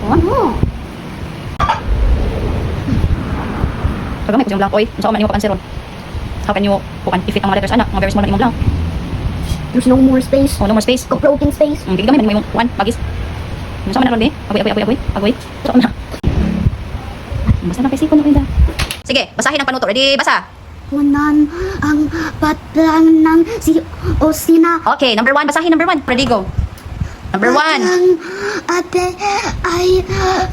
Ano? Kagamay ko siyang blank, oy. Kung saan man yung pakansiron. How can you i-fit ang mga letters, anak? Mga very small lang yung blank. There's no more space. Oh, no more space. Floating space. Kigamay man yung kuan, bagis. Kung saan man naroon, Agoy. So, na. Basta na kay sipon na sige, basahin ang panuto. Ready? Basa. Kunan ang patlang ng si Osina. Okay, number 1. Basahin number 1. Ready, go. Number 1. Patlang ate ay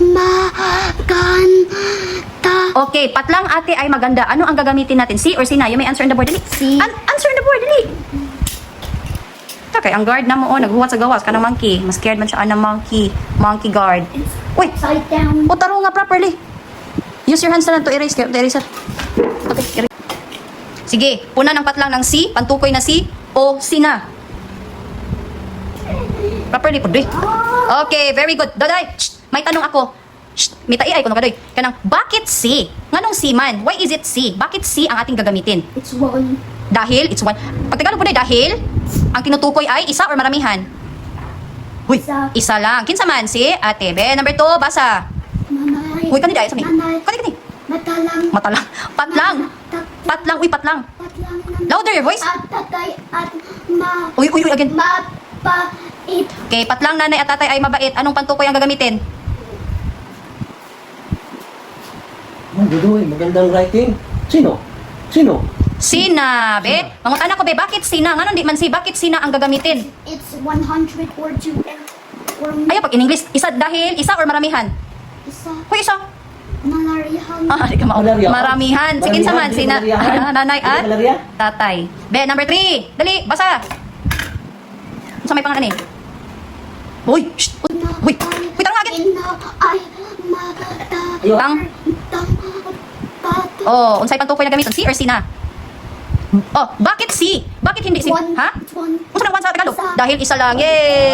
maganda. Okay, patlang ate ay maganda. Ano ang gagamitin natin? Si or sina? You may answer on the board, dali. Si. Answer on the board, dali. Okay, ang guard na mo, naghuwat sa gawas. Kanang monkey. Mas scared man siya ng monkey. Monkey guard. Uy! Upside down. O, taro nga properly. Use your hands na lang to erase. To erase it. Okay, erase. Sige, puna ng patlang ng si, pantukoy na si, o sina. Properly po, doy. Okay, very good. Dodoy, may tanong ako. May tai ay ko kadoy. Kanang, bakit si? Nganong si man? Why is it si? Bakit si ang ating gagamitin? It's one. Dahil, it's one. Pag Tagalog po doy, dahil, ang tinutukoy ay isa or maramihan? Huy, isa lang. Kinsa man, si ate. Be, number 2, basa. Nanay. Uy, kanina, isa mi. Nanay. Kani. Matalang. Matalang. Patlang. Patlang, uy, patlang. Patlang. Louder your voice. At tatay at Uy, again. mapait. Okay, patlang nanay at tatay ay mabait. Anong pantukoy ang gagamitin? Dudoy, magandang writing. Sino? Sina, be. Mangutan ako, be. Bakit sina? Nganon di man si, bakit sina ang gagamitin? It's 100 or 2 or Ayaw, pag in English, isa dahil, isa or maramihan? isa. Huy, isa. Nalarihan. Di ka Malarya. maramihan. Sige, Maramihan, saman, di sina, malaryahan. nanay Di at malarya. tatay. Be, number 3. Dali, basa. Sa may pangalan eh. Uy, shh. Uy, tara nga agad. Ina ay mata. Tang. Oh, unsay pantukoy na gamiton? Si or sina? Oh, bakit si? Bakit hindi si? One. Ha? It's one. Unsa nang one sa Tagalog? Isa. Dahil isa lang. Yay!